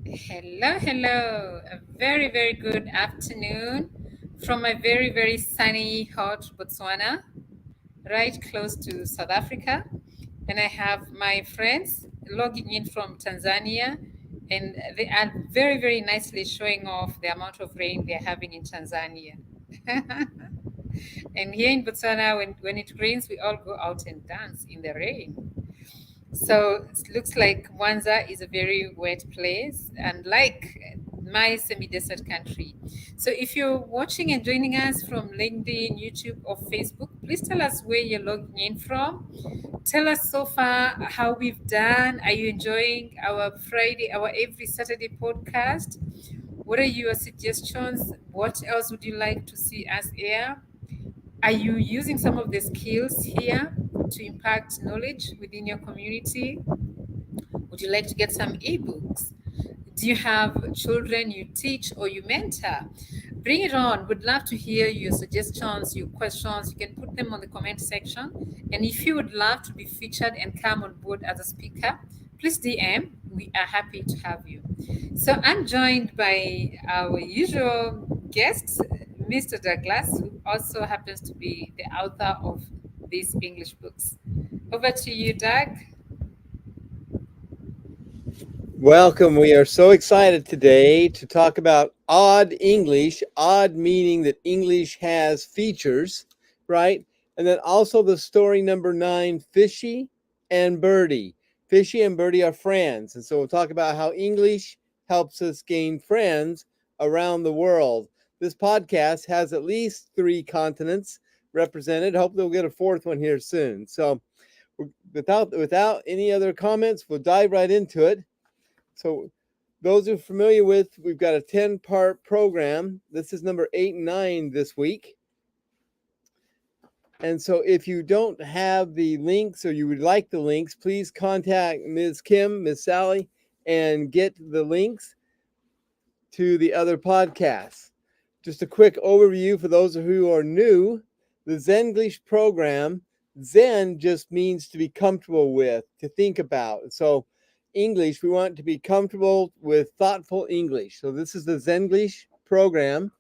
Hello, hello. A very, very good afternoon from my very, very sunny, hot Botswana, right close to South Africa. And I have my friends logging in from Tanzania, and they are very, very nicely showing off the amount of rain they're having in Tanzania. And here in Botswana, when it rains, we all go out and dance in the rain. So it looks like Mwanza is a very wet place, unlike my semi-desert country. So if you're watching and joining us from LinkedIn, YouTube, or Facebook, please tell us where you're logging in from. Tell us so far how we've done. Are you enjoying our Friday, our every Saturday podcast? What are your suggestions? What else would you like to see us air? Are you using some of the skills here to impact knowledge within your community? Would you like to get some ebooks? Do you have children you teach or you mentor? Bring it on. Would love to hear your suggestions, your questions. You can put them on the comment section. And if you would love to be featured and come on board as a speaker, please DM. We are happy to have you. So I'm joined by our usual guests, Mr. Douglas, who also happens to be the author of these English books. Over to you, Doug. Welcome. We are so excited today to talk about odd English, odd meaning that English has features, right? And then also the story number 9, Fishy and Birdy. Fishy and Birdy are friends. And so we'll talk about how English helps us gain friends around the world. This podcast has at least 3 continents represented. Hopefully we'll get a 4th one here soon. So without any other comments, we'll dive right into it. So those who are familiar with, we've got a 10-part program. This is number 8 and 9 this week. And so if you don't have the links or you would like the links, please contact Ms. Kim, Ms. Sally, and get the links to the other podcasts. Just a quick overview for those who are new. The Zenglish program, Zen just means to be comfortable with, to think about. So English, we want to be comfortable with thoughtful English. So this is the Zenglish program.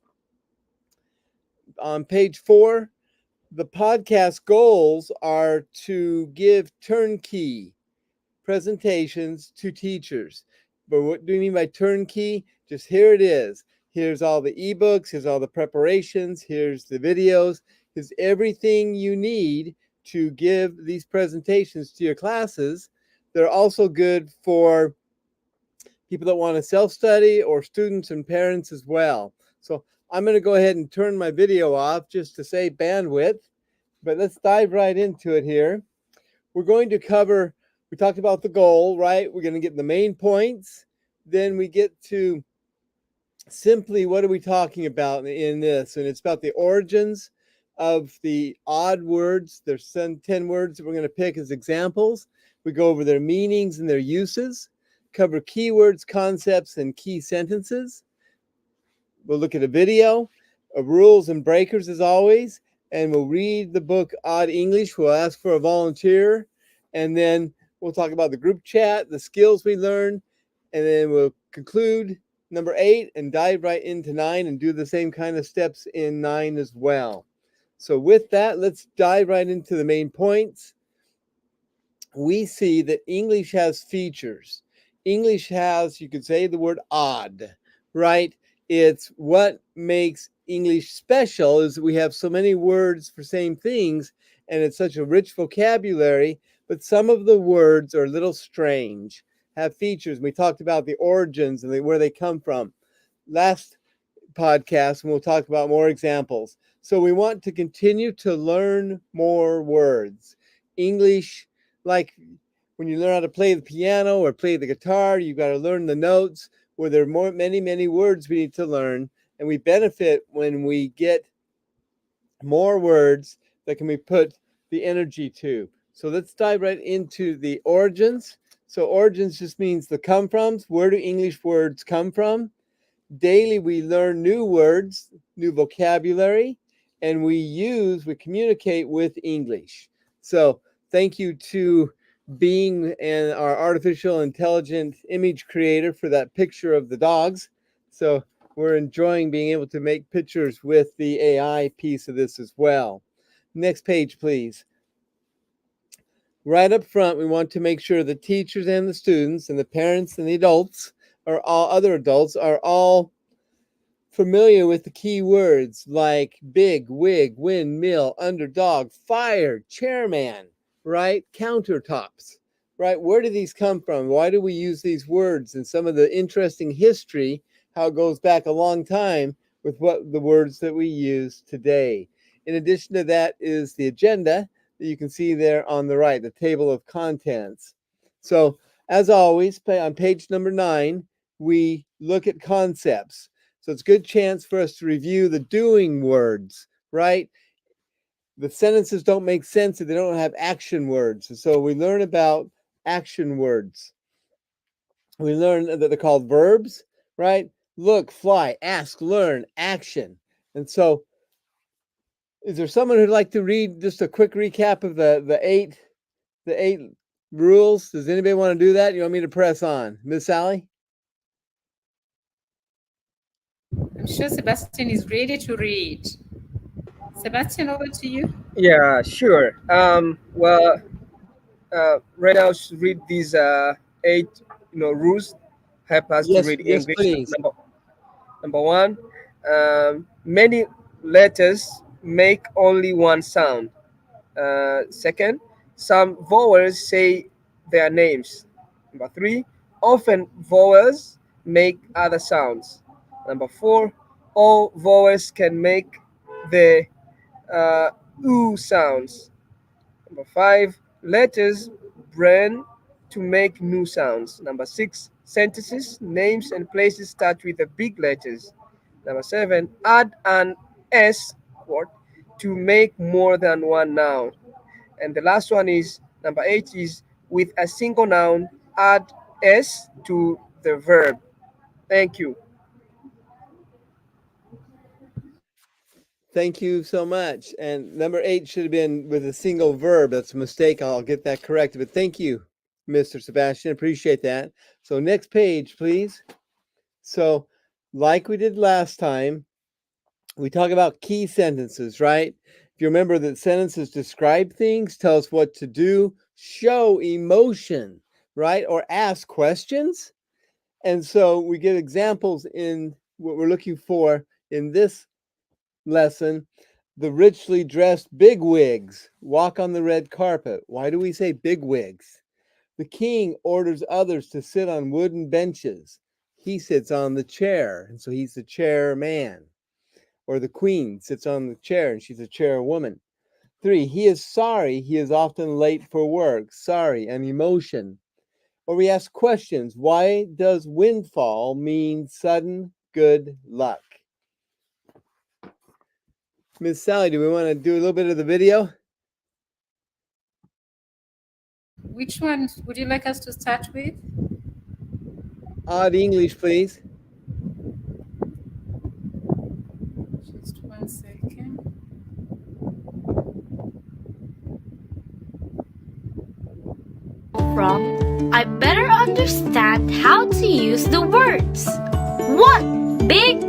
On page 4, the podcast goals are to give turnkey presentations to teachers. But what do you mean by turnkey? Just here it is. Here's all the ebooks, here's all the preparations, here's the videos, here's everything you need to give these presentations to your classes. They're also good for people that want to self-study or students and parents as well. So I'm going to go ahead and turn my video off just to save bandwidth, but let's dive right into it here. We're going to cover, we talked about the goal, right? We're going to get the main points. Then we get to simply what are we talking about in this? And it's about the origins of the odd words. There's 10 words that we're going to pick as examples. We go over their meanings and their uses, cover keywords, concepts, and key sentences. We'll look at a video of rules and breakers as always, and we'll read the book Odd English. We'll ask for a volunteer, and then we'll talk about the group chat, the skills we learned, and then we'll conclude number 8 and dive right into 9 and do the same kind of steps in 9 as well. So with that, let's dive right into the main points. We see that English has features. English has, you could say, the word odd, right? It's what makes English special is that we have so many words for same things, and it's such a rich vocabulary, but some of the words are a little strange, have features. We talked about the origins and where they come from last podcast, and we'll talk about more examples. So we want to continue to learn more words. English, like when you learn how to play the piano or play the guitar, you've got to learn the notes, where there are many words we need to learn, and we benefit when we get more words that can be put the energy to. So let's dive right into the origins. So origins just means the come froms. Where do English words come from? Daily we learn new words, new vocabulary, and we communicate with English. So thank you to Bing and our artificial intelligent image creator for that picture of the dogs. So we're enjoying being able to make pictures with the AI piece of this as well. Next page, please. Right up front, we want to make sure the teachers and the students and the parents and the adults, or all other adults, are all familiar with the key words like big, wig, windmill, underdog, fire, chairman, right? Countertops, right? Where do these come from? Why do we use these words? And some of the interesting history, how it goes back a long time with what the words that we use today. In addition to that is the agenda that you can see there on the right, the table of contents. So as always, on page number 9, we look at concepts. So it's a good chance for us to review the doing words, right? The sentences don't make sense if they don't have action words. And so we learn about action words. We learn that they're called verbs, right? Look, fly, ask, learn, action. And so is there someone who'd like to read just a quick recap of the eight rules? Does anybody want to do that? You want me to press on? Miss Sally? I'm sure Sebastian is ready to read. Sebastian, over to you. Yeah, sure. Right now, should read these eight, rules. Help us to Yes, read yes, English. please. Number one, many letters make only one sound. Second, some vowels say their names. Number three, often vowels make other sounds. Number four, all vowels can make the oo sounds. Number five, letters brand to make new sounds. Number six, sentences, names, and places start with the big letters. Number seven, add an S word to make more than one noun. And the last one is number eight is with a single noun, add S to the verb. Thank you. Thank you so much. And number 8 should have been with a single verb. That's a mistake. I'll get that corrected. But thank you, Mr. Sebastian. Appreciate that. So next page, please. So like we did last time, we talk about key sentences, right? If you remember that sentences describe things, tell us what to do, show emotion, right? Or ask questions. And so we get examples in what we're looking for in this lesson. The richly dressed bigwigs walk on the red carpet. Why do we say bigwigs? The king orders others to sit on wooden benches. He sits on the chair, and so he's the chairman. Or the queen sits on the chair, and she's a chairwoman. 3, he is sorry he is often late for work. Sorry, an emotion. Or we ask questions. Why does windfall mean sudden good luck? Miss Sally, do we want to do a little bit of the video? Which one would you like us to start with? Odd English, please. Just 1 second. From, I better understand how to use the words. 1. Big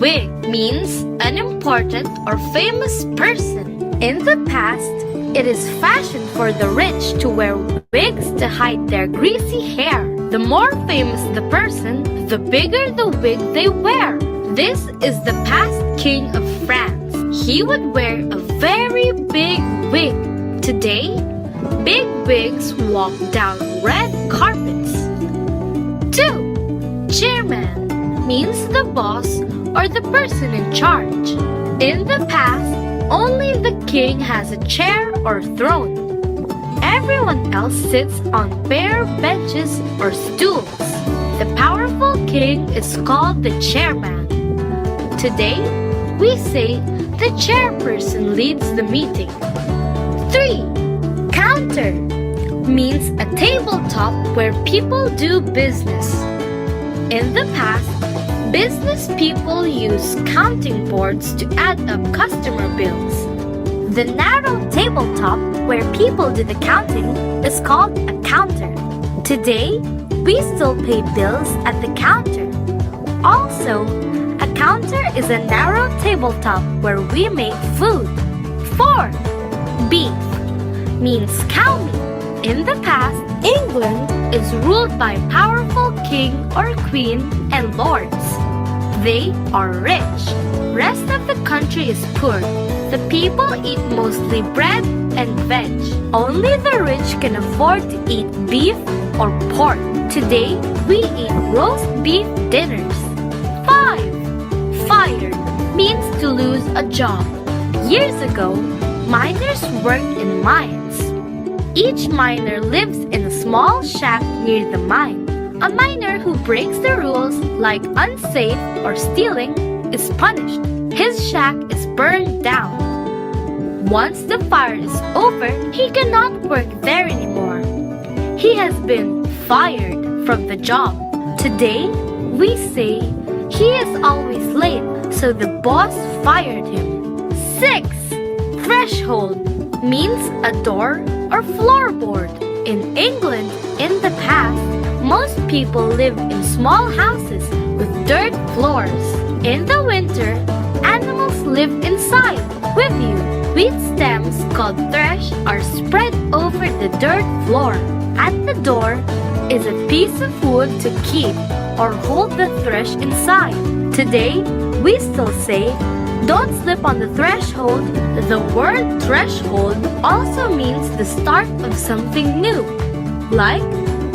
wig means an important or famous person. In the past, it is fashion for the rich to wear wigs to hide their greasy hair. The more famous the person, the bigger the wig they wear. This is the past king of France. He would wear a very big wig. Today, big wigs walk down red carpets. 2. Chairman means the boss or the person in charge. In the past, only the king has a chair or throne. Everyone else sits on bare benches or stools. The powerful king is called the chairman. Today, we say the chairperson leads the meeting. 3. Counter means a tabletop where people do business. In the past, business people use counting boards to add up customer bills. The narrow tabletop where people do the counting is called a counter. Today, we still pay bills at the counter. Also, a counter is a narrow tabletop where we make food. 4. Beef means cow meat. In the past, England is ruled by a powerful king or queen and lords. They are rich. Rest of the country is poor. The people eat mostly bread and veg. Only the rich can afford to eat beef or pork. Today, we eat roast beef dinners. 5. Fire means to lose a job. Years ago, miners worked in mines. Each miner lives in a small shack near the mine. A miner who breaks the rules, like unsafe or stealing, is punished. His shack is burned down. Once the fire is over, he cannot work there anymore. He has been fired from the job. Today, we say he is always late, so the boss fired him. 6. Threshold means a door or floorboard. In England, in the past, most people live in small houses with dirt floors. In the winter, animals live inside with you. Wheat stems called thresh are spread over the dirt floor. At the door is a piece of wood to keep or hold the thresh inside. Today, we still say, don't slip on the threshold. The word threshold also means the start of something new. Like,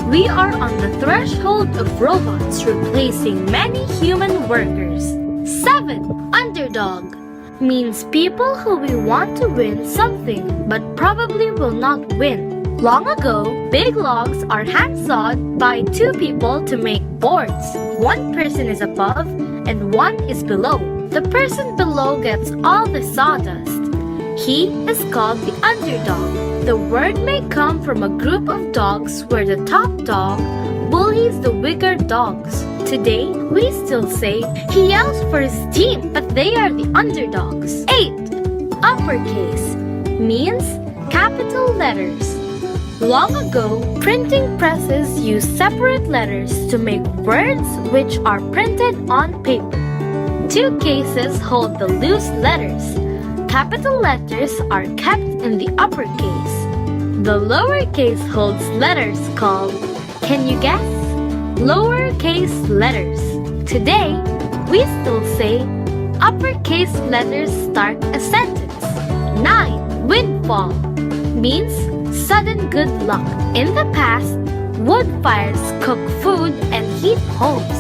we are on the threshold of robots replacing many human workers. 7. Underdog means people who we want to win something but probably will not win. Long ago, big logs are hand-sawed by 2 people to make boards. One person is above and one is below. The person below gets all the sawdust. He is called the underdog. The word may come from a group of dogs where the top dog bullies the weaker dogs. Today, we still say he yells for his team, but they are the underdogs. 8. Uppercase means capital letters. Long ago, printing presses used separate letters to make words which are printed on paper. 2 cases hold the loose letters. Capital letters are kept in the uppercase. The lowercase holds letters called, can you guess? Lowercase letters. Today, we still say uppercase letters start a sentence. 9. Windfall means sudden good luck. In the past, wood fires cook food and heat homes.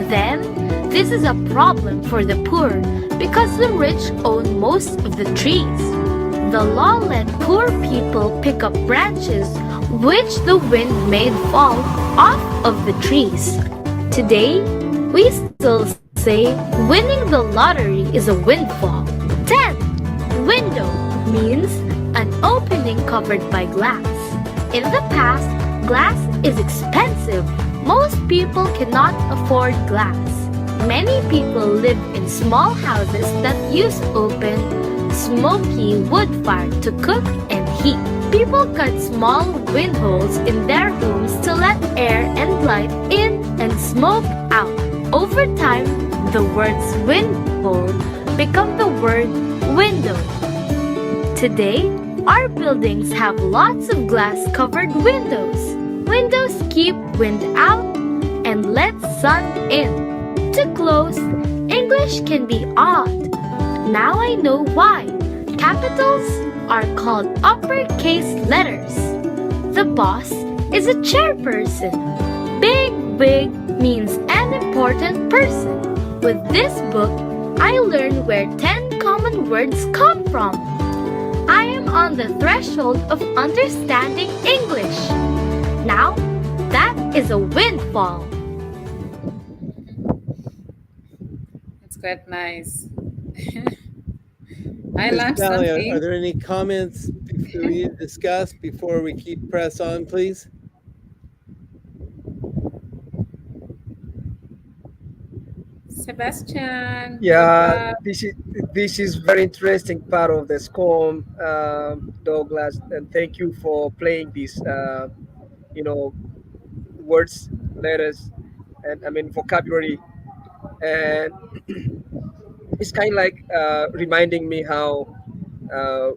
Then, this is a problem for the poor because the rich own most of the trees. The law let poor people pick up branches which the wind made fall off of the trees. Today, we still say winning the lottery is a windfall. 10. Window means an opening covered by glass. In the past, glass is expensive. Most people cannot afford glass. Many people live in small houses that use open, smoky wood fire to cook and heat. People cut small wind holes in their homes to let air and light in and smoke out. Over time, the words wind hole become the word window. Today, our buildings have lots of glass-covered windows. Windows keep wind out and let sun in. To close, English can be odd. Now I know why. Capitals are called uppercase letters. The boss is a chairperson. Big wig means an important person. With this book, I learned where 10 common words come from. I am on the threshold of understanding English. Now, that is a windfall. It's quite nice. I Ms. learned Sally, something. are there any comments we need to discuss before we press on, please? Sebastian, good Yeah, luck. this is very interesting part of the SCORM, Douglas, and thank you for playing these, you know, words, letters, and I mean vocabulary, and it's kind of like reminding me how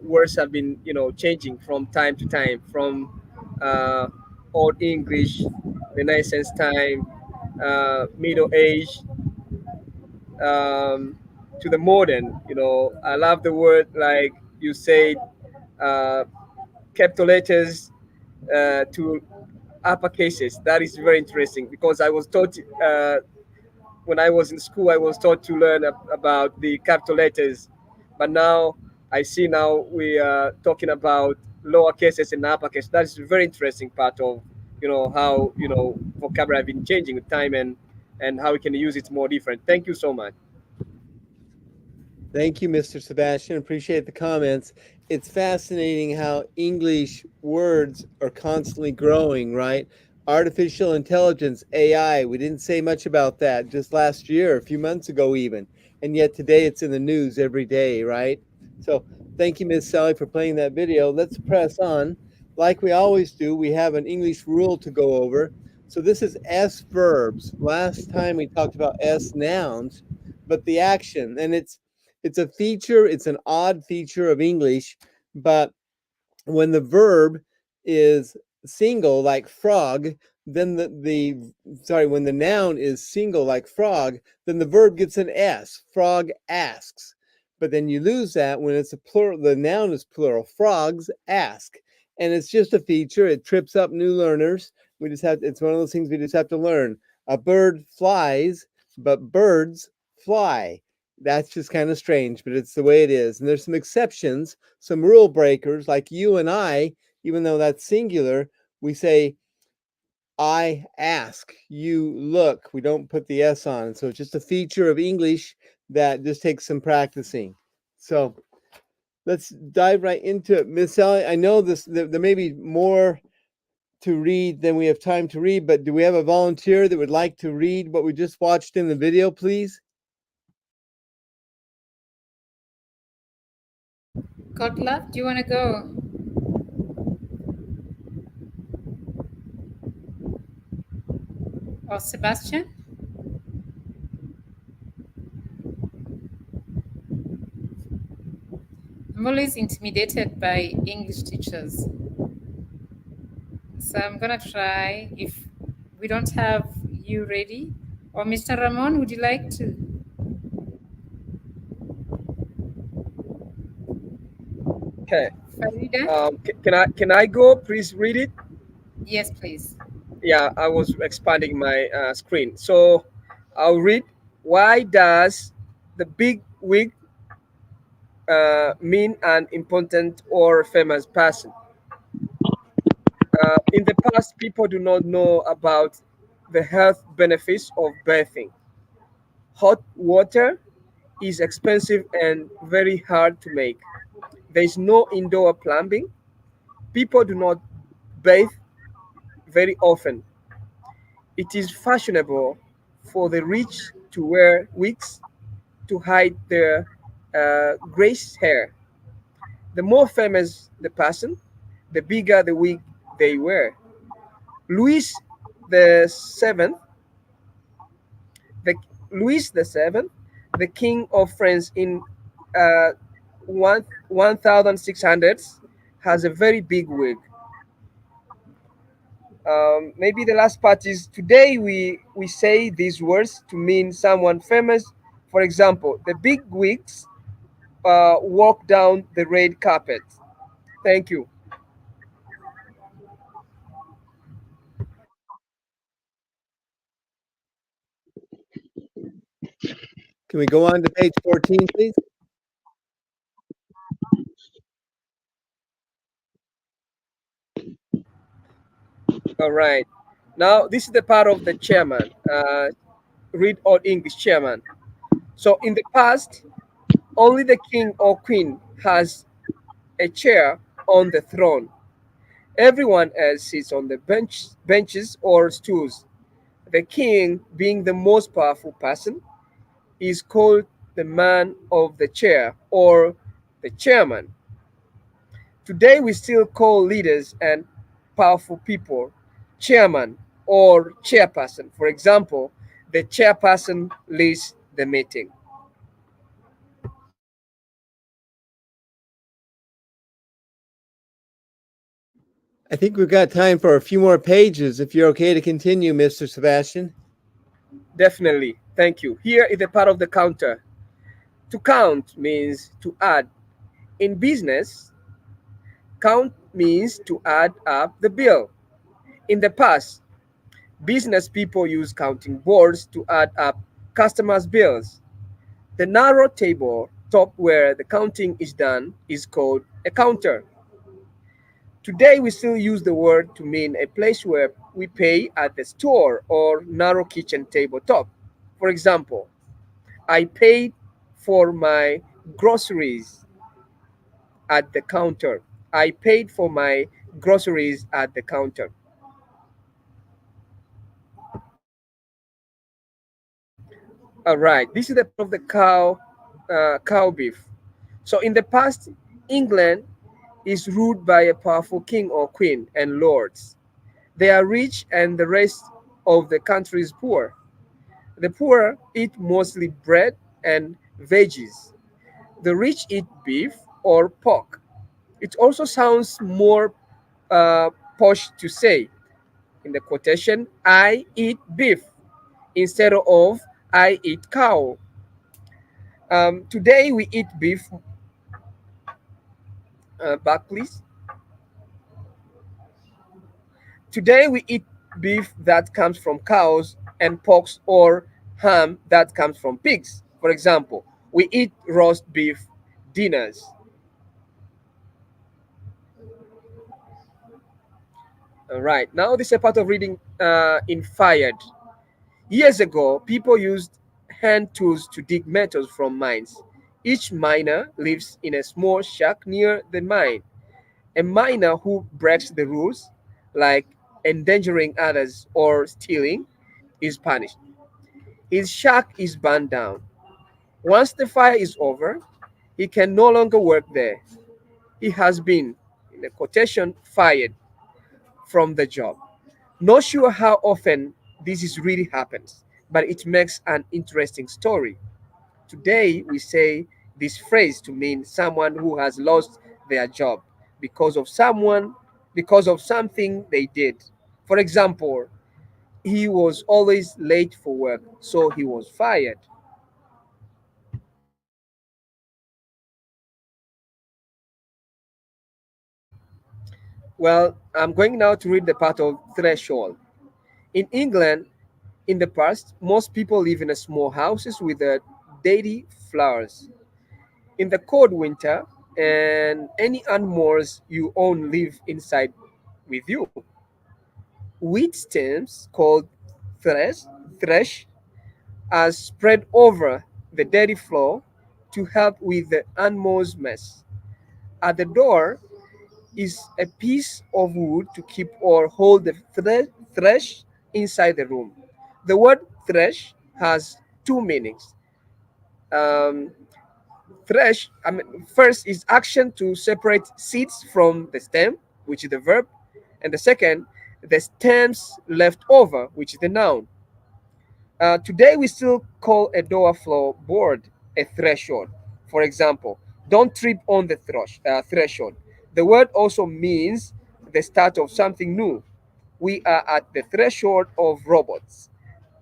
words have been, changing from time to time, from uh, old English, Renaissance time, Middle Age, um, to the modern. I love the word like you said, uh, capital letters to upper cases. That is very interesting because I was taught when I was in school, I was taught to learn about the capital letters, but now I see now we are talking about lower cases and upper cases. That is a very interesting part of how vocabulary have been changing with time and how we can use it more different. Thank you so much. Thank you, Mr. Sebastian. Appreciate the comments. It's fascinating how English words are constantly growing, right? Artificial intelligence, AI, we didn't say much about that just last year, a few months ago, even. And yet today it's in the news every day, right? So thank you, Ms. Sally, for playing that video. Let's press on. Like we always do, we have an English rule to go over. So this is S verbs. Last time we talked about S nouns, but the action, and it's a feature, it's an odd feature of English, but when the verb is single like frog, then when the noun is single like frog, then the verb gets an S. Frog asks. But then you lose that when it's a plural, the noun is plural. Frogs ask. And it's just a feature. It trips up new learners. It's one of those things we just have to learn. A bird flies, but birds fly. That's just kind of strange, but it's the way it is. And there's some exceptions, some rule breakers, like you and I, even though that's singular, we say, I ask, you look. We don't put the S on. So it's just a feature of English that just takes some practicing. So let's dive right into it. Miss Sally, I know there may be more to read than we have time to read, but do we have a volunteer that would like to read what we just watched in the video, please? God love, do you want to go? Or Sebastian? I'm always intimidated by English teachers. So I'm going to try if we don't have you ready. Or Mr. Ramon, would you like to? Okay. Farida? Can I go? Please read it. Yes, please. Yeah, I was expanding my screen. So I'll read. Why does the big wig mean an important or famous person? In the past, people do not know about the health benefits of bathing. Hot water is expensive and very hard to make. There is no indoor plumbing. People do not bathe very often. It is fashionable for the rich to wear wigs to hide their gray hair. The more famous the person, the bigger the wig they wear. Louis the Seventh, the Louis the Seventh, the King of France in uh, 1600s, has a very big wig. Maybe the last part is today we say these words to mean someone famous. For example, the big wigs walk down the red carpet. Thank you. Can we go on to page 14, please? All right. Now this is the part of the chairman. Read Old English chairman. So in the past, only the king or queen has a chair on the throne. Everyone else sits on the benches or stools. The king, being the most powerful person, is called the man of the chair or the chairman. Today, we still call leaders and powerful people chairman or chairperson. For example, the chairperson leads the meeting. I think we've got time for a few more pages if you're okay to continue, Mr. Sebastian. Definitely. Thank you. Here is the part of the counter. To count means to add. In business, count means to add up the bill. In the past, business people use counting boards to add up customers' bills. The narrow table top where the counting is done is called a counter. Today we still use the word to mean a place where we pay at the store or narrow kitchen tabletop. For example, I paid for my groceries at the counter. I paid for my groceries at the counter. All right, this is the part of the cow beef. So in the past, England is ruled by a powerful king or queen and lords. They are rich and the rest of the country is poor. The poor eat mostly bread and veggies. The rich eat beef or pork. It also sounds more uh, posh to say in the quotation, I eat beef instead of I eat cow. Today we eat beef, back please. Today we eat beef that comes from cows and pork or ham that comes from pigs. For example, we eat roast beef dinners. All right, now this is a part of reading in Fired. Years ago, people used hand tools to dig metals from mines. Each miner lives in a small shack near the mine. A miner who breaks the rules, like endangering others or stealing, is punished. His shack is burned down. Once the fire is over, he can no longer work there. He has been, in a quotation, fired from the job. Not sure how often this is really happens, but it makes an interesting story. Today we say this phrase to mean someone who has lost their job because of someone because of something they did. For example, he was always late for work, so he was fired. Well, I'm going now to read the part of threshold. In England, in the past, most people live in a small houses with dainty flowers. In the cold winter, and any animals you own live inside with you. Wheat stems called thresh, thresh are spread over the dirty floor to help with the animals' mess. At the door is a piece of wood to keep or hold the thresh inside the room. The word thresh has two meanings. Um, Thresh, first is action to separate seeds from the stem, which is the verb, and the second, the stems left over, which is the noun. Today, we still call a door floor board a threshold. For example, don't trip on the threshold. The word also means the start of something new. We are at the threshold of robots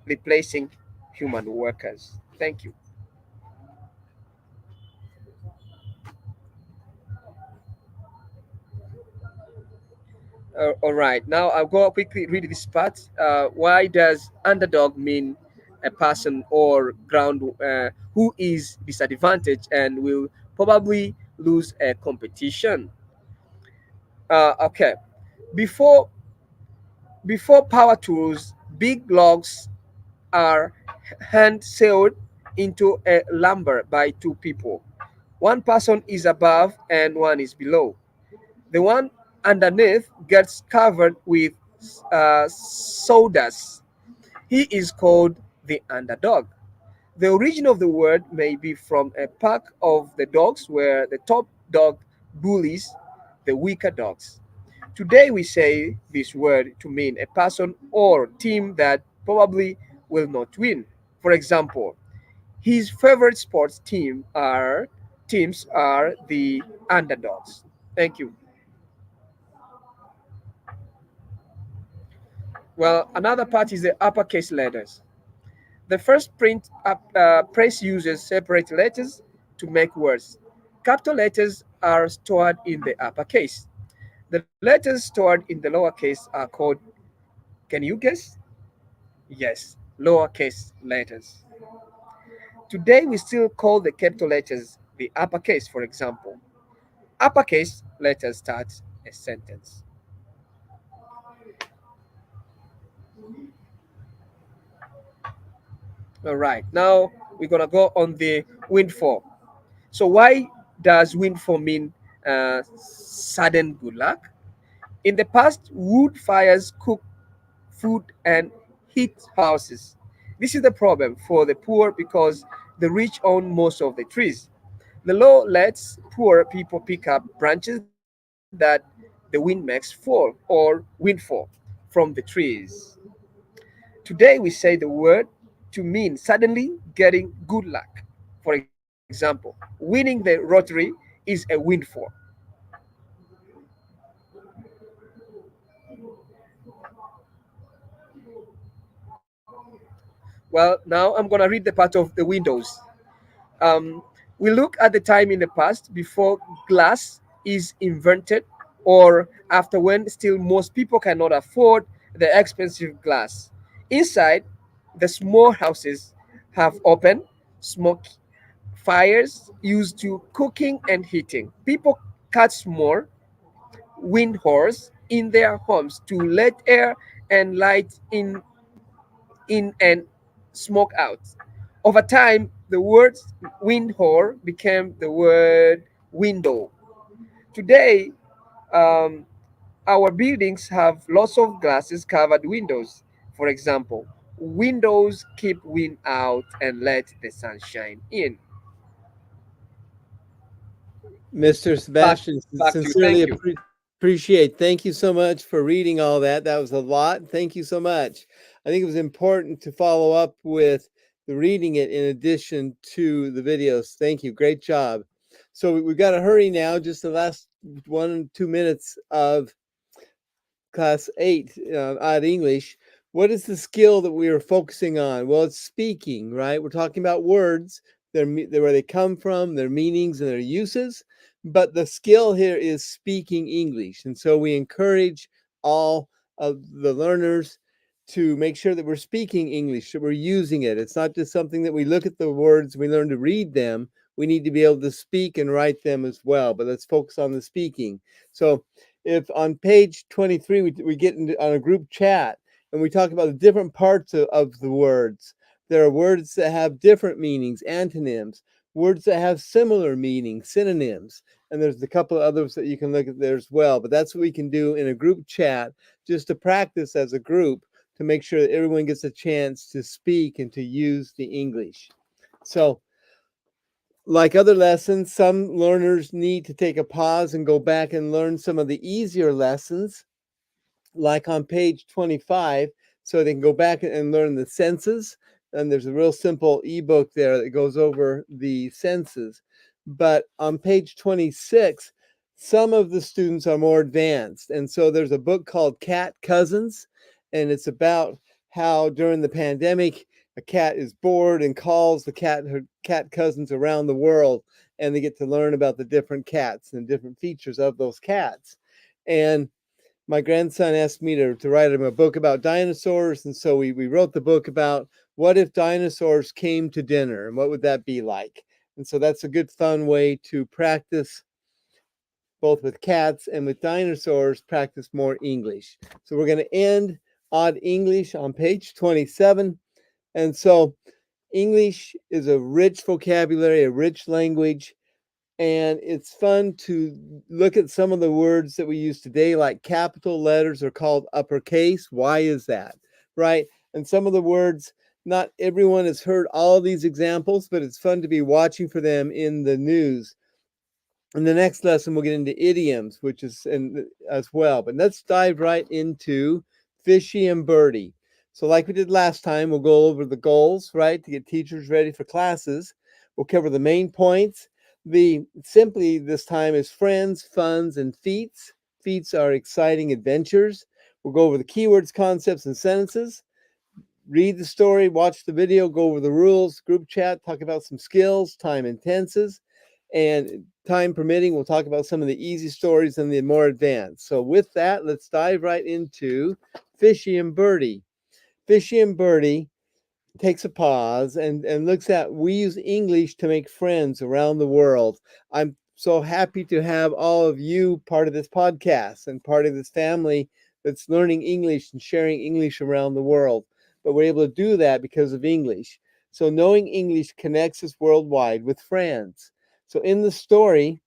replacing human workers. Thank you. All right. Now I'll go quickly read this part. Why does underdog mean a person or ground who is disadvantaged and will probably lose a competition? Okay. Before before power tools, big logs are hand sailed into a lumber by two people. One person is above and one is below. The one underneath gets covered with sawdust. He is called the underdog. The origin of the word may be from a pack of the dogs where the top dog bullies the weaker dogs. Today we say this word to mean a person or team that probably will not win. For example, his favorite sports teams are the underdogs. Thank you. Well, another part is the uppercase letters. The first press uses separate letters to make words. Capital letters are stored in the uppercase. The letters stored in the lowercase are called, can you guess? Yes, lowercase letters. Today we still call the capital letters the uppercase, for example. Uppercase letters start a sentence. All right, now we're gonna go on the windfall. So why does windfall mean sudden good luck? In the past, wood fires cooked food and heat houses. This is the problem for the poor because the rich own most of the trees. The law lets poor people pick up branches that the wind makes fall or windfall from the trees. Today we say the word to mean suddenly getting good luck. For example, winning the lottery is a windfall. Well, now I'm going to read the part of the windows. Um, we look at the time in the past before glass is invented or after when still most people cannot afford the expensive glass. Inside, the small houses have open smoke fires used to cooking and heating. People cut small wind holes in their homes to let air and light in and smoke out. Over time, the word windhole became the word window. Today, um, our buildings have lots of glasses covered windows. For example, windows keep wind out and let the sunshine in. Mr. Back, Sebastian, back to you. sincerely Thank you. appreciate. Thank you so much for reading all that. That was a lot. Thank you so much. I think it was important to follow up with the reading it in addition to the videos. Thank you. Great job. So we've got to hurry now. Just the last 1 2 minutes of class 8 odd English. What is the skill that we are focusing on? Well, it's speaking, right? We're talking about words, where they come from, their meanings and their uses. But the skill here is speaking English. And so we encourage all of the learners to make sure that we're speaking English, that we're using it. It's not just something that we look at the words, we learn to read them. We need to be able to speak and write them as well. But let's focus on the speaking. So if on page 23 we get into on a group chat and we talk about the different parts of the words, there are words that have different meanings, antonyms, words that have similar meanings, synonyms, and there's a couple of others that you can look at there as well. But that's what we can do in a group chat, just to practice as a group, to make sure that everyone gets a chance to speak and to use the English. So like other lessons, some learners need to take a pause and go back and learn some of the easier lessons, like on page 25, so they can go back and learn the senses. And there's a real simple ebook there that goes over the senses. But on page 26, some of the students are more advanced. And so there's a book called Cat Cousins, and it's about how during the pandemic, a cat is bored and calls her cat cousins around the world, and they get to learn about the different cats and different features of those cats. And my grandson asked me to write him a book about dinosaurs, and so we wrote the book about what if dinosaurs came to dinner and what would that be like. And so that's a good fun way to practice both with cats and with dinosaurs, practice more English. So we're going to end odd English on page 27. And so English is a rich vocabulary, a rich language, and it's fun to look at some of the words that we use today, like capital letters are called uppercase. Why is that? Right? And some of the words Not everyone has heard all these examples, but it's fun to be watching for them in the news. In the next lesson, we'll get into idioms, which is as well. But let's dive right into Fishy and Birdie. So like we did last time, we'll go over the goals, right, to get teachers ready for classes. We'll cover the main points. The simply this time is friends, funs, and feats. Feats are exciting adventures. We'll go over the keywords, concepts, and sentences. Read the story, watch the video, go over the rules, group chat, talk about some skills, time and tenses, and time permitting, we'll talk about some of the easy stories and the more advanced. So with that, let's dive right into Fishy and Birdie. Fishy and Birdie takes a pause and looks at, we use English to make friends around the world. I'm so happy to have all of you part of this podcast and part of this family that's learning English and sharing English around the world. But we're able to do that because of English. So knowing English connects us worldwide with friends. So in the story,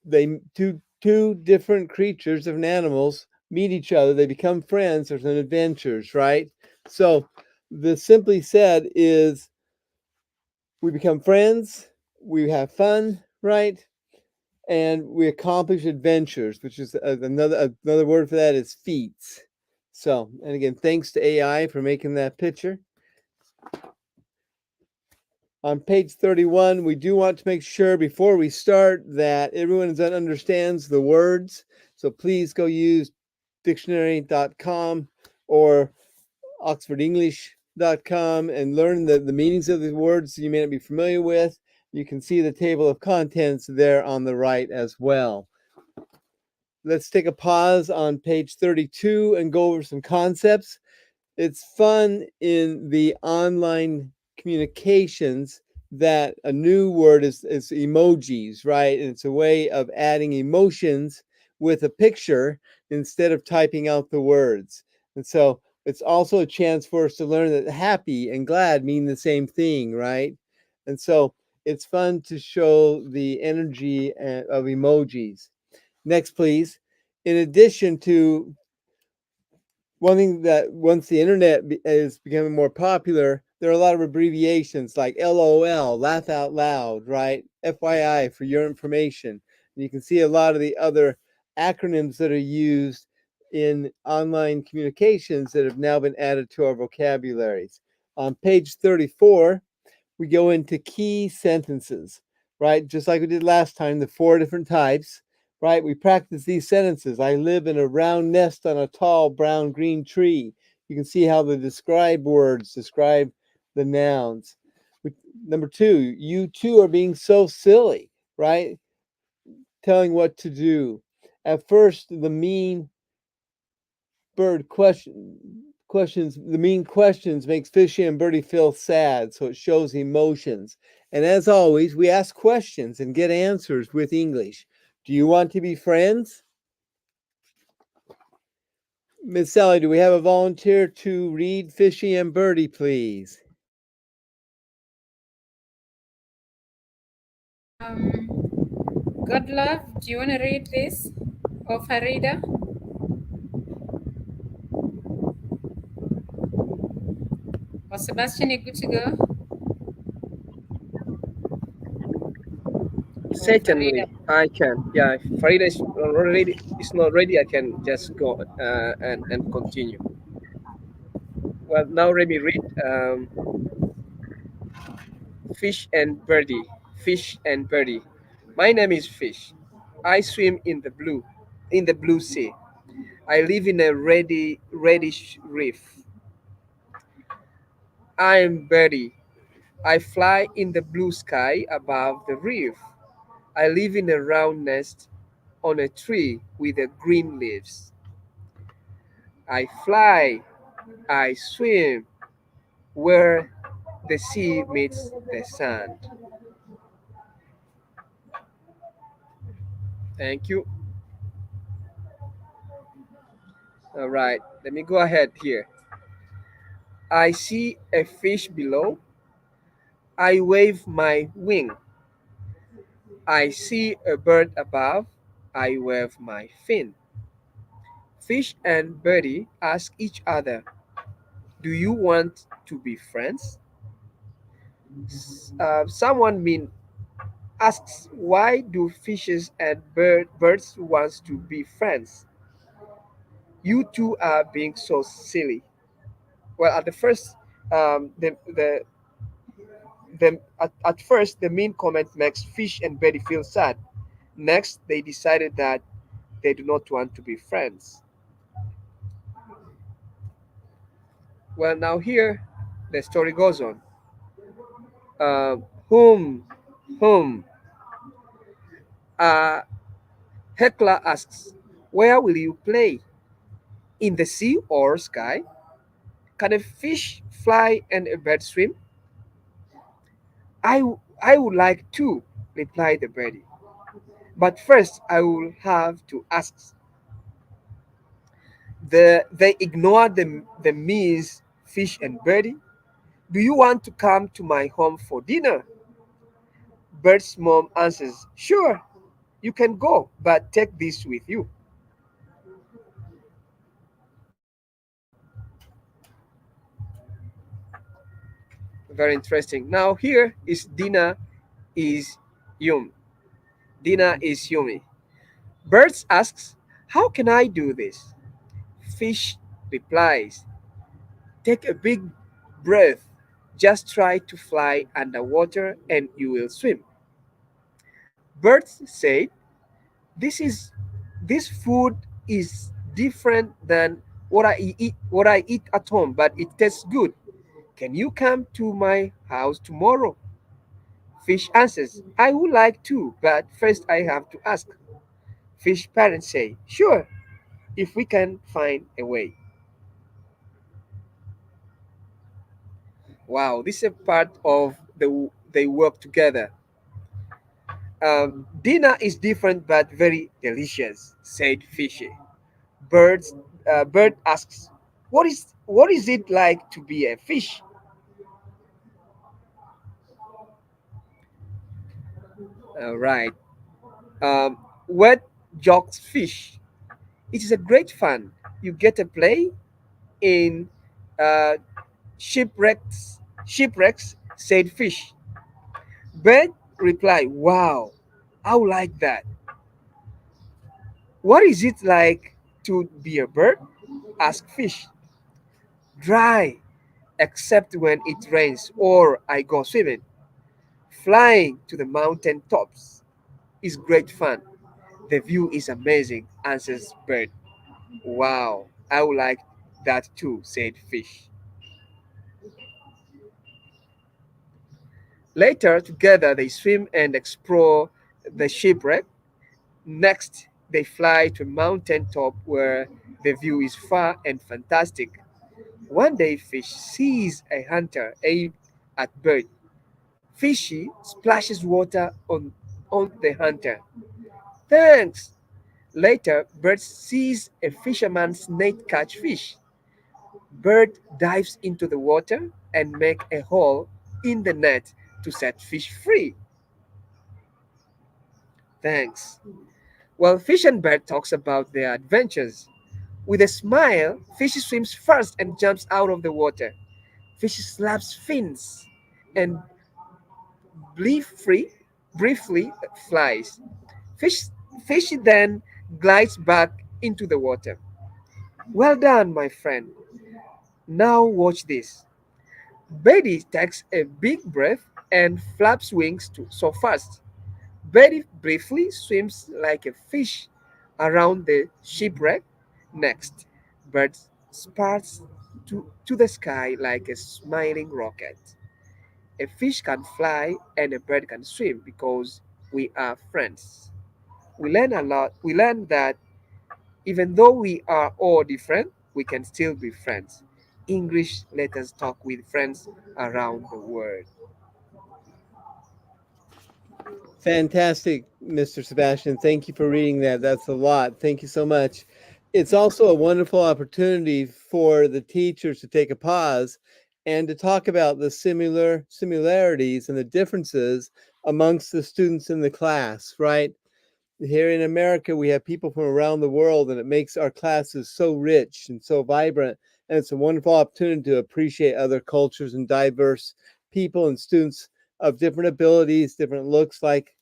they two different creatures and animals meet each other, they become friends, there's an adventures, right? So the simply said is, we become friends, we have fun, right? And we accomplish adventures, which is another word for that is feats. So, and again, thanks to AI for making that picture. On page 31, we do want to make sure before we start that everyone understands the words. So please go use dictionary.com or oxfordenglish.com and learn the meanings of the words you may not be familiar with. You can see the table of contents there on the right as well. Let's take a pause on page 32 and go over some concepts. It's fun in the online communications that a new word is emojis, right? And it's a way of adding emotions with a picture instead of typing out the words. And so it's also a chance for us to learn that happy and glad mean the same thing, right? And so it's fun to show the energy of emojis. Next, please. In addition to one thing that once the internet is becoming more popular, there are a lot of abbreviations like LOL, laugh out loud, right? FYI, for your information. And you can see a lot of the other acronyms that are used in online communications that have now been added to our vocabularies. On page 34, we go into key sentences, right? Just like we did last time, the 4 different types, right? We practice these sentences. I live in a round nest on a tall brown green tree. You can see how the describe words describe the nouns. Number 2, you two are being so silly, right? Telling what to do. At first, the mean bird questions, the mean questions makes Fishy and Birdie feel sad, so it shows emotions. And as always, we ask questions and get answers with English. Do you want to be friends? Miss Sally, do we have a volunteer to read Fishy and Birdie, please? God love, do you want to read this? Or Farida? Or Sebastian, you good to go? Or Farida? Certainly, I can. Yeah, if Farida is not ready, I can just go and continue. Well, now let me read Fish and Birdie. Fish and Birdie. My name is Fish. I swim in the blue sea. I live in a reddish reef. I am Birdie. I fly in the blue sky above the reef. I live in a round nest on a tree with the green leaves. I fly, I swim where the sea meets the sand. Thank you. All right, let me go ahead here. I see a fish below. I wave my wing. I see a bird above. I wave my fin. Fish and Birdie ask each other, Do you want to be friends? Someone mean asks, why do fishes and birds want to be friends? You two are being so silly. Well, at the first, at first, the mean comment makes Fish and Betty feel sad. Next, they decided that they do not want to be friends. Well, now here, the story goes on. Uh, whom, whom? Uh, Hecla asks, where will you play? In the sea or sky? Can a fish fly and a bird swim? I would like to, replied the birdie. But first, I will have to ask. They ignored the means Fish and Birdie. Do you want to come to my home for dinner? Bird's mom answers, sure, you can go, but take this with you. Very interesting. Now here is is Yum. Dina is Yumi. Birds asks, how can I do this? Fish replies, take a big breath. Just try to fly underwater and you will swim. Birds said, this is this food is different than what I eat at home, but it tastes good. Can you come to my house tomorrow? Fish answers, I would like to, but first I have to ask. Fish parents say, sure, if we can find a way. Wow, this is a part of they work together. Dinner is different but very delicious, said Fishy. Bird asks, what is it like to be a fish? Right. Um, what jokes fish? It is a great fun. You get to play in uh, shipwrecks, said Fish. Bird replied, wow, I would like that. What is it like to be a bird? Asked Fish. Dry, except when it rains or I go swimming. Flying to the mountain tops is great fun. The view is amazing, answers Bird. Wow, I would like that too, said Fish. Later, together they swim and explore the shipwreck. Next, they fly to a mountain top where the view is far and fantastic. One day, Fish sees a hunter aim at Bird. Fishy splashes water on the hunter. Thanks! Later, Bird sees a fisherman's net catch fish. Bird dives into the water and make a hole in the net to set fish free. Thanks. While Fish and Bird talks about their adventures, with a smile, Fish swims first and jumps out of the water. Fish slaps fins and briefly, briefly flies. Fish, Fish then glides back into the water. Well done, my friend. Now watch this. Betty takes a big breath and flaps wings so fast. Betty briefly swims like a fish around the shipwreck. Next, Bird sparks to the sky like a smiling rocket. A fish can fly and a bird can swim because we are friends. We learn a lot. We learn that even though we are all different, we can still be friends. English, let us talk with friends around the world. Fantastic, Mr. Sebastian. Thank you for reading that. That's a lot. Thank you so much. It's also a wonderful opportunity for the teachers to take a pause and to talk about the similarities and the differences amongst the students in the class, right? Here in America, we have people from around the world, and it makes our classes so rich and so vibrant And it's a wonderful opportunity to appreciate other cultures and diverse people and students of different abilities, different looks like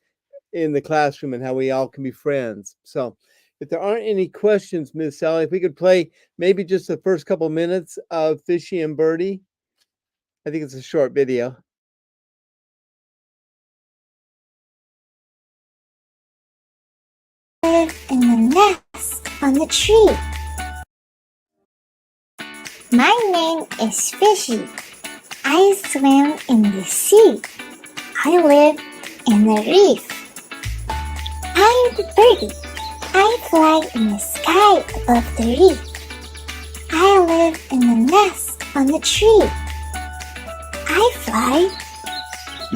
in the classroom, and how we all can be friends. So if there aren't any questions, Ms. Sally, if we could play maybe just the first couple minutes of Fishy and Birdie. I think it's a short video. Live in the nest on the tree. My name is Fishy. I swim in the sea. I live in the reef. I'm Birdie. I fly in the sky above the reef. I live in the nest on the tree. I fly.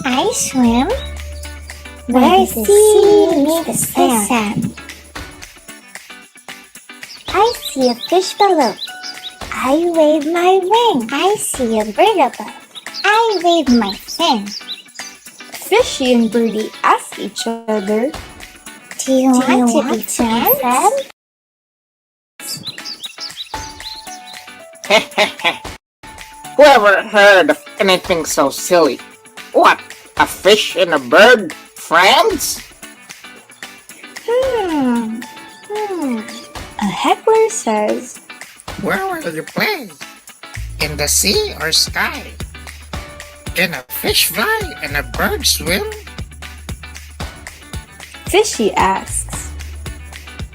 I swim. Where the sea meets the sand. I see a fish below. I wave my wing. I see a bird above. I wave my fin. Fishy and Birdie ask each other, Do you want to be friends? Whoever heard of anything so silly? What, a fish and a bird? Friends? a heckler says, Where will you play? In the sea or sky? Can a fish fly and a bird swim? Fishy asks,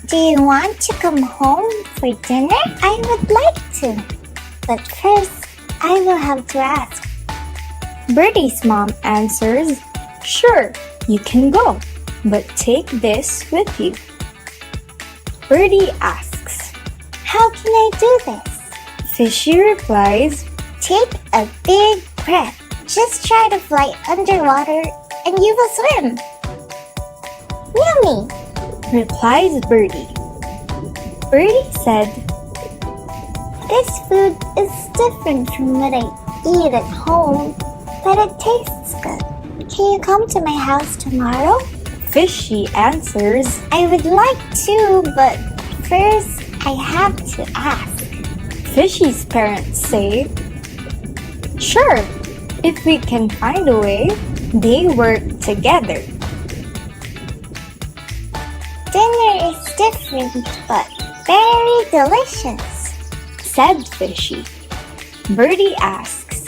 Do you want to come home for dinner? I would like to. But first, I will have to ask. Birdie's mom answers, Sure, you can go, but take this with you. Birdie asks, How can I do this? Fishy replies, Take a big breath. Just try to fly underwater and you will swim. Yummy! replies Birdie. Birdie said, This food is different from what I eat at home, but it tastes good. Can you come to my house tomorrow? Fishy answers, I would like to, but first I have to ask. Fishy's parents say, Sure, if we can find a way. They work together. Dinner is different, but very delicious, said Fishy. Birdie asks,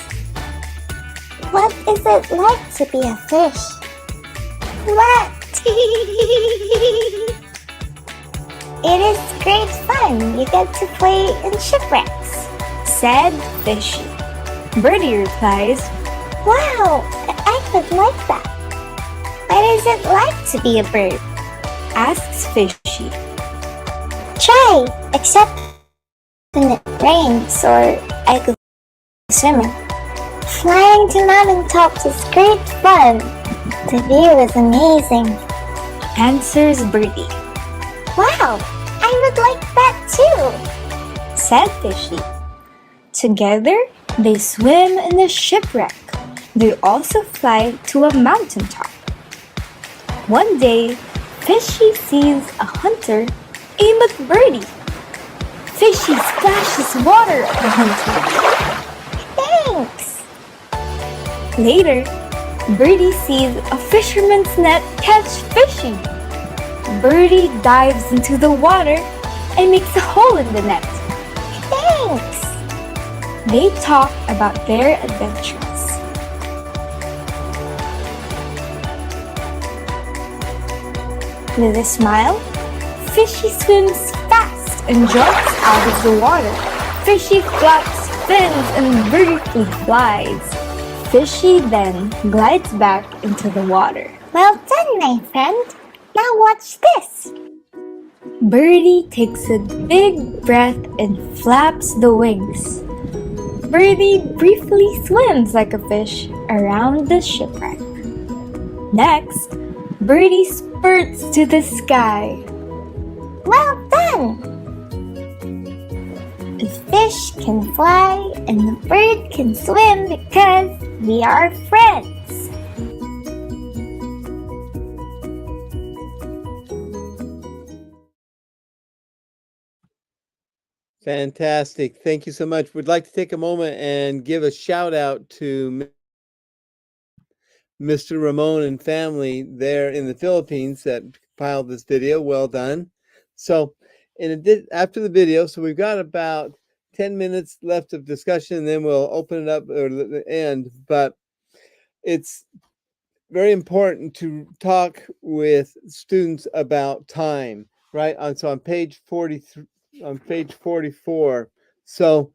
What is it like to be a fish? What? It is great fun. You get to play in shipwrecks, said Fishy. Birdie replies, Wow, I could like that. What is it like to be a bird? asks Fishy. Try, except when it rains or I go swimming. Flying to mountaintops is great fun. The view is amazing, answers Birdie. Wow, I would like that too, said Fishy. Together, they swim in the shipwreck. They also fly to a mountaintop. One day, Fishy sees a hunter aim at Birdie. Fishy splashes water at the hunter. Thanks. Later, Birdie sees a fisherman's net catch Fishy. Birdie dives into the water and makes a hole in the net. Thanks. They talk about their adventures. With a smile, Fishy swims fast and jumps out of the water. Fishy flaps fins and vertically flies. Fishy then glides back into the water. Well done, my friend. Now watch this. Birdie takes a big breath and flaps the wings. Birdie briefly swims like a fish around the shipwreck. Next, Birdie spurts to the sky. Well done. The fish can fly and the bird can swim because we are friends. Fantastic. Thank you so much. We'd like to take a moment and give a shout out to Mr. Ramon and family there in the Philippines that compiled this video. Well done. So, after the video, so we've got about 10 minutes left of discussion, and then we'll open it up or the end. But it's very important to talk with students about time, right? So on page 43, on page 44. So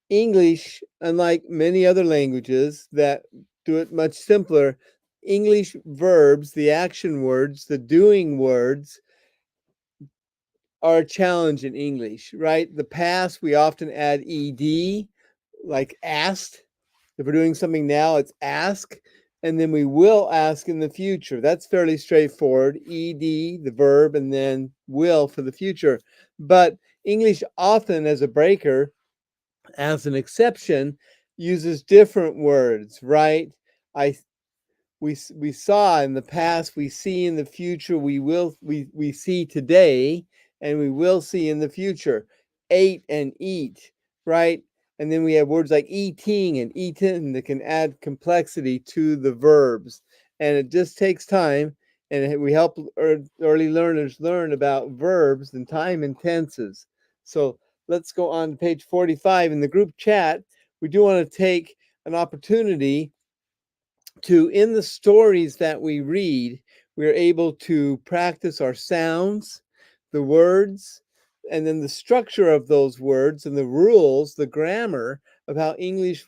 English, unlike many other languages that do it much simpler, English verbs, the action words, the doing words, are a challenge in English, right? The past, we often add ed, like asked. If we're doing something now, it's ask, and then we will ask in the future. That's fairly straightforward. Ed, the verb, and then will for the future. But English often, as a breaker, as an exception, uses different words, right? I we saw in the past, we see in the future, we see today, and we will see in the future. Ate and eat, right? And then we have words like eating and eaten that can add complexity to the verbs. And it just takes time. And we help early learners learn about verbs and time and tenses. So let's go on to page 45. In the group chat, we do want to take an opportunity to, in the stories that we read, we're able to practice our sounds, the words, and then the structure of those words and the rules, the grammar of how English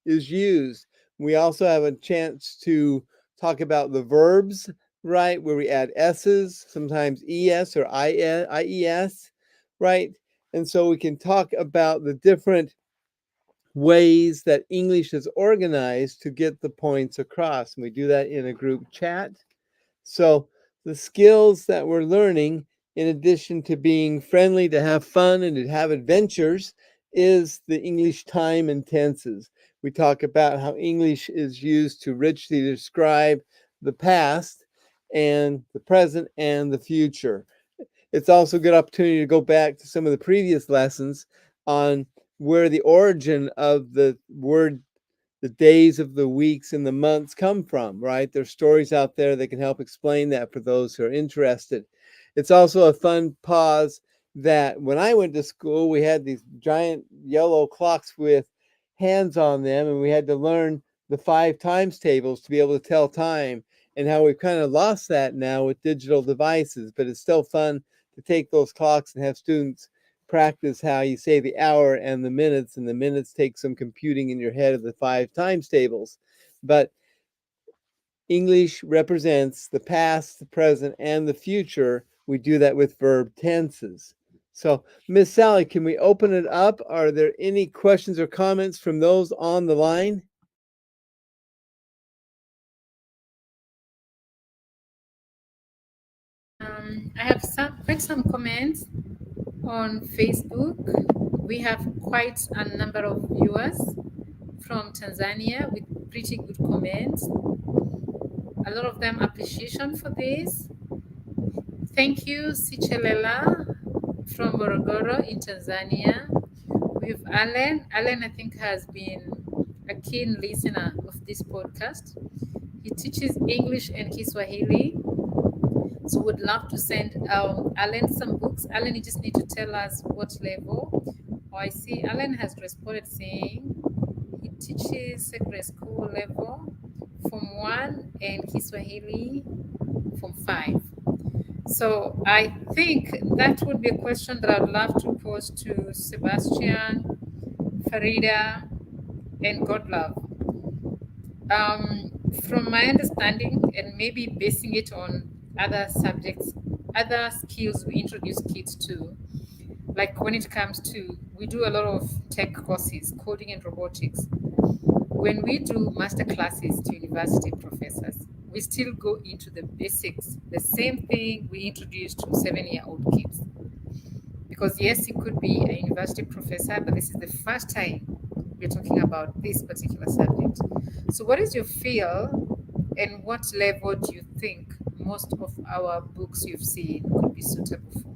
is used. We also have a chance to talk about the verbs, right, where we add s's, sometimes es or ies, right? And so we can talk about the different ways that English is organized to get the points across. And we do that in a group chat. So the skills that we're learning, in addition to being friendly, to have fun, and to have adventures, is the English time and tenses. We talk about how English is used to richly describe the past and the present and the future. It's also a good opportunity to go back to some of the previous lessons on where the origin of the word, the days of the weeks and the months come from, right? There's stories out there that can help explain that for those who are interested. It's also a fun pause that when I went to school, we had these giant yellow clocks with hands on them, and we had to learn the 5 times tables to be able to tell time, and how we've kind of lost that now with digital devices. But it's still fun to take those clocks and have students practice how you say the hour and the minutes take some computing in your head of the 5 times tables. But English represents the past, the present, and the future. We do that with verb tenses. So, Miss Sally, can we open it up? Are there any questions or comments from those on the line? I have quite some comments on Facebook. We have quite a number of viewers from Tanzania with pretty good comments. A lot of them appreciation for this. Thank you, Sichelela from Morogoro in Tanzania. With Alan. Alan, I think, has been a keen listener of this podcast. He teaches English and Kiswahili. So would love to send Alan some books. Alan, you just need to tell us what level. Oh, I see Alan has responded saying he teaches secondary school level, Form 1, and Kiswahili, Form 5. So I think that would be a question that I'd love to pose to Sebastian, Farida, and Godlove. From my understanding, and maybe basing it on other subjects, other skills we introduce kids to, like when it comes to, we do a lot of tech courses, coding and robotics. When we do master classes to university professors, we still go into the basics, the same thing we introduce to 7-year-old kids. Because yes, it could be a university professor, but this is the first time we're talking about this particular subject. So what is your feel, and what level do you think most of our books you've seen could be suitable for?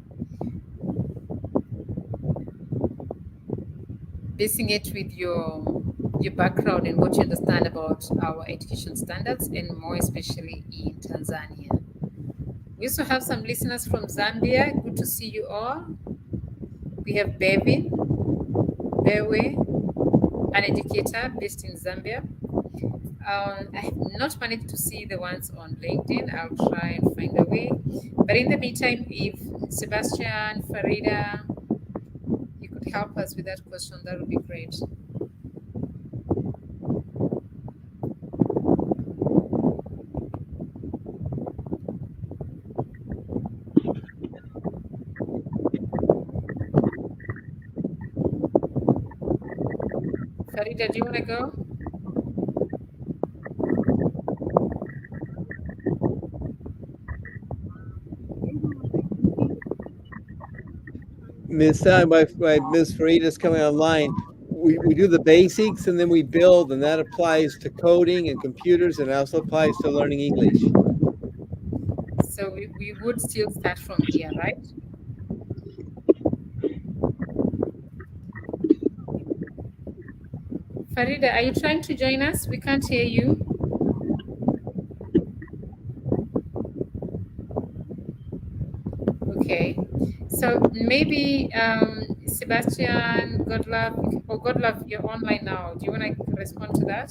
basing it with your background and what you understand about our education standards, and more especially in Tanzania. We also have some listeners from Zambia. Good to see you all. We have Bevin, Bewe, an educator based in Zambia. I have not managed to see the ones on LinkedIn. I'll try and find a way. But in the meantime, if Sebastian, Farida, you could help us with that question, that would be great. Farida, do you want to go? Miss Farida's coming online. We do the basics and then we build, and that applies to coding and computers, and also applies to learning English. So we would still start from here, right? Farida, are you trying to join us? We can't hear you. Okay. So maybe Sebastian, Godlove, you're online now. Do you want to respond to that?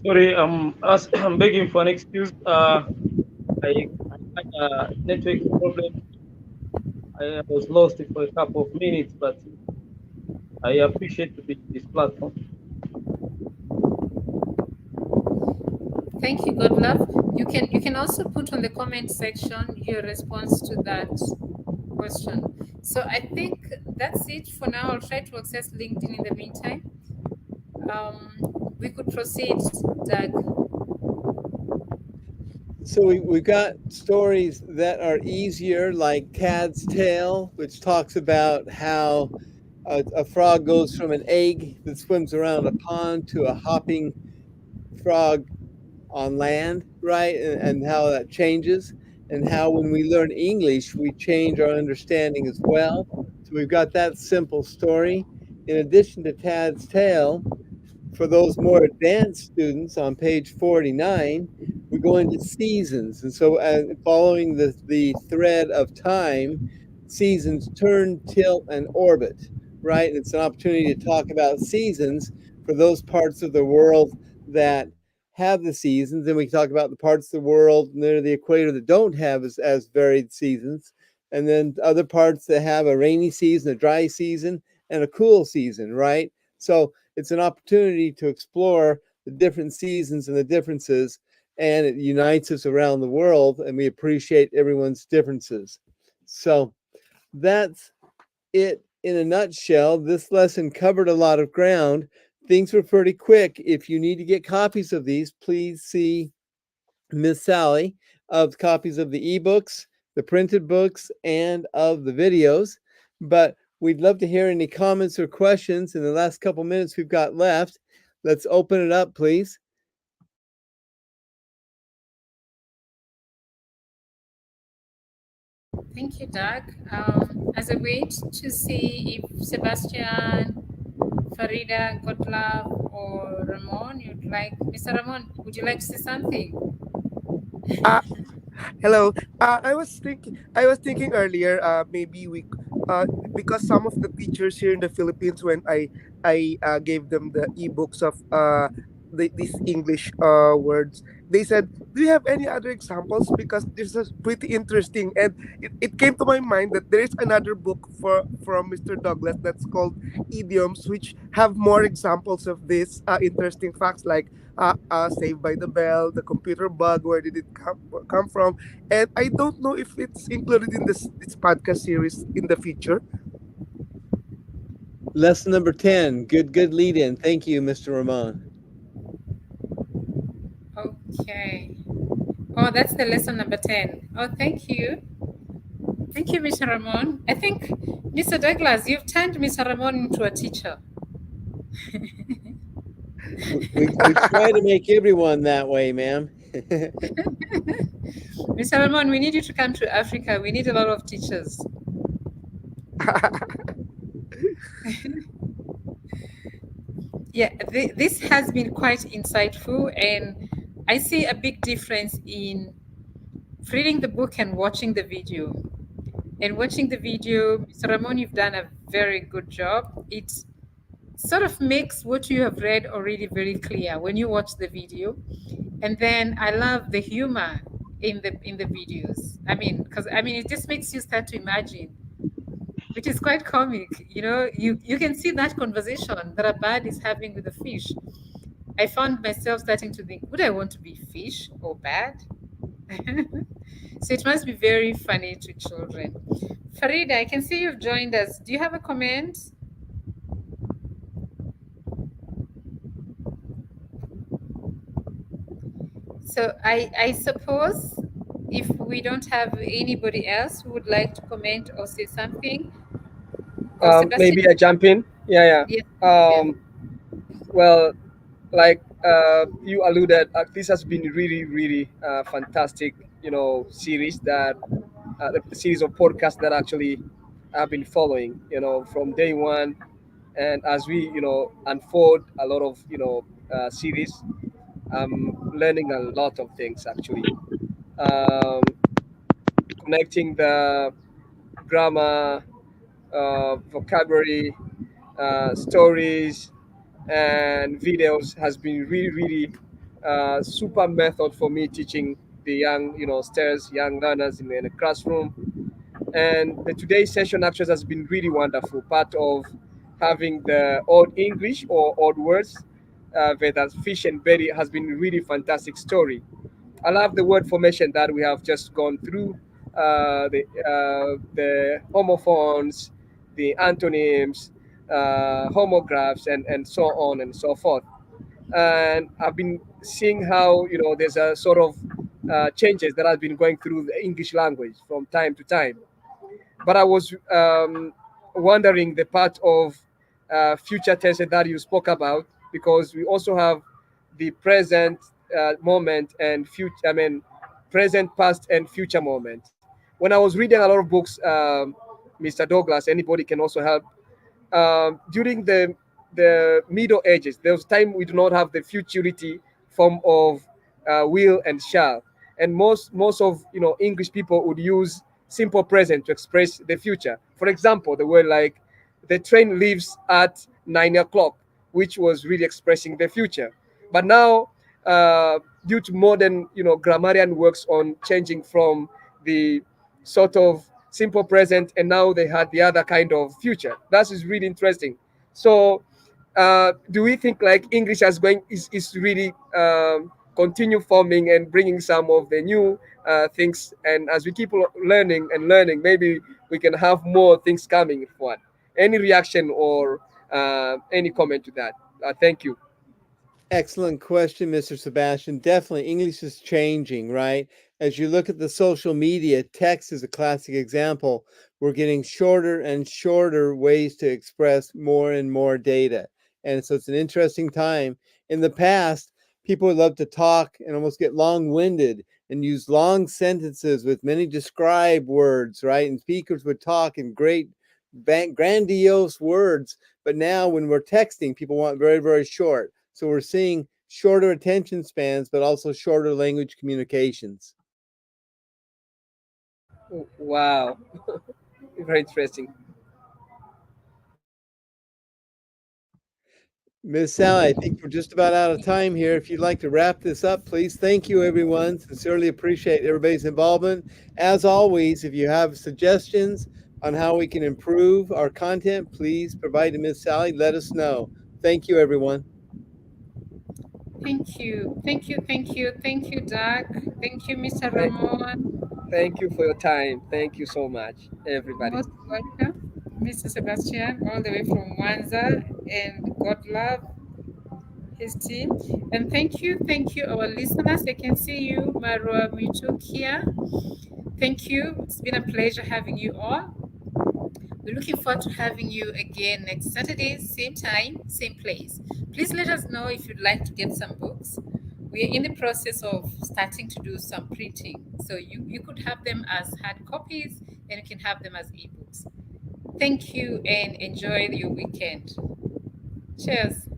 Sorry, I'm begging for an excuse. I had a network problem. I was lost for a couple of minutes, but I appreciate to be in this platform. Thank you, Godlove. You can also put on the comment section your response to that question. So I think that's it for now. I'll try to access LinkedIn in the meantime. We could proceed, Doug. So we've got stories that are easier, like Cad's Tale, which talks about how a frog goes from an egg that swims around a pond to a hopping frog on land, right? And how that changes, and how when we learn English, we change our understanding as well. So we've got that simple story. In addition to Tad's Tale, for those more advanced students on page 49, we go into seasons. And so following the thread of time, seasons turn, tilt, and orbit, right? And it's an opportunity to talk about seasons for those parts of the world that have the seasons. And we talk about the parts of the world near the equator that don't have as varied seasons. And then other parts that have a rainy season, a dry season, and a cool season, right? So it's an opportunity to explore the different seasons and the differences, and it unites us around the world, and we appreciate everyone's differences. So that's it in a nutshell. This lesson covered a lot of ground. Things were pretty quick. If you need to get copies of these, please see Miss Sally of copies of the ebooks, the printed books, and of the videos. But we'd love to hear any comments or questions in the last couple minutes we've got left. Let's open it up, please. Thank you, Doug. As I wait to see if Sebastian, Farida, Godlove, or Ramon, Mr. Ramon, would you like to say something? Uh, Hello. I was thinking earlier. Maybe because some of the teachers here in the Philippines, when I gave them the ebooks of these English words, they said, "Do you have any other examples? Because this is pretty interesting." And it came to my mind that there is another book from Mr. Douglas that's called Idioms, which have more examples of these interesting facts, like Saved by the Bell, the computer bug, where did it come from? And I don't know if it's included in this podcast series in the future. Lesson number 10. Good lead in. Thank you, Mr. Ramon. Okay. Oh, that's the lesson number 10. Oh, thank you. Thank you, Mr. Ramon. I think, Mr. Douglas, you've turned Mr. Ramon into a teacher. We try to make everyone that way, ma'am. Mr. Ramon, we need you to come to Africa. We need a lot of teachers. Yeah, this has been quite insightful, and I see a big difference in reading the book and watching the video. And watching the video, Mr. Ramon, you've done a very good job. It sort of makes what you have read already very clear when you watch the video. And then I love the humor in the videos. I mean, because I mean, it just makes you start to imagine, which is quite comic. You know, you can see that conversation that a bird is having with a fish. I found myself starting to think, would I want to be fish or bird? So it must be very funny to children. Farida, I can see you've joined us. Do you have a comment? So I suppose if we don't have anybody else who would like to comment or say something, or Maybe Sebastian, I jump in. Yeah, yes, yeah. yeah. Well, like you alluded, this has been really, really fantastic, series that the series of podcasts that actually I've been following, from day one, and as we, unfold a lot of, series, I'm learning a lot of things actually. Um, Connecting the grammar, vocabulary, stories, and videos has been really, really super method for me teaching the young, stairs, young learners in the classroom. And the today's session actually has been really wonderful. Part of having the old English or old words with that fish and berry has been really fantastic story. I love the word formation that we have just gone through, the homophones, the antonyms, homographs, and so on and so forth. And I've been seeing how there's a sort of changes that have been going through the English language from time to time. But I was wondering the part of future tense that you spoke about, because we also have the present moment and future. I mean, present, past, and future moment. When I was reading a lot of books, Mr. Douglas, anybody can also help. During the Middle Ages, there was time we do not have the futurity form of will and shall, and most of English people would use simple present to express the future. For example, the word like the train leaves at 9 o'clock, which was really expressing the future. But now, due to modern grammarian works on changing from the sort of simple present, and now they had the other kind of future. That is really interesting. So do we think like English is really continue forming and bringing some of the new things, and as we keep learning and learning, maybe we can have more things coming forward? Any reaction or any comment to that? Thank you. Excellent question, Mr. Sebastian. Definitely, English is changing, right? As you look at the social media, text is a classic example. We're getting shorter and shorter ways to express more and more data. And so it's an interesting time. In the past, people would love to talk and almost get long winded and use long sentences with many describe words, right? And speakers would talk in great, grandiose words. But now, when we're texting, people want very, very short. So we're seeing shorter attention spans, but also shorter language communications. Wow, very interesting. Ms. Sally, I think we're just about out of time here. If you'd like to wrap this up, please. Thank you, everyone. Sincerely appreciate everybody's involvement. As always, if you have suggestions on how we can improve our content, please provide to Ms. Sally. Let us know. Thank you, everyone. Thank you, thank you, thank you, thank you, Doug. Thank you, Mr. Thank, Ramon. thank you for your time. Thank you so much, everybody. Most welcome, Mr. Sebastian, all the way from Mwanza, and God love his team. And thank you, our listeners. I can see you, Marua Mitukia. Thank you. It's been a pleasure having you all. We're looking forward to having you again next Saturday, same time, same place. Please let us know if you'd like to get some books. We are in the process of starting to do some printing. So you could have them as hard copies and you can have them as ebooks. Thank you and enjoy your weekend. Cheers.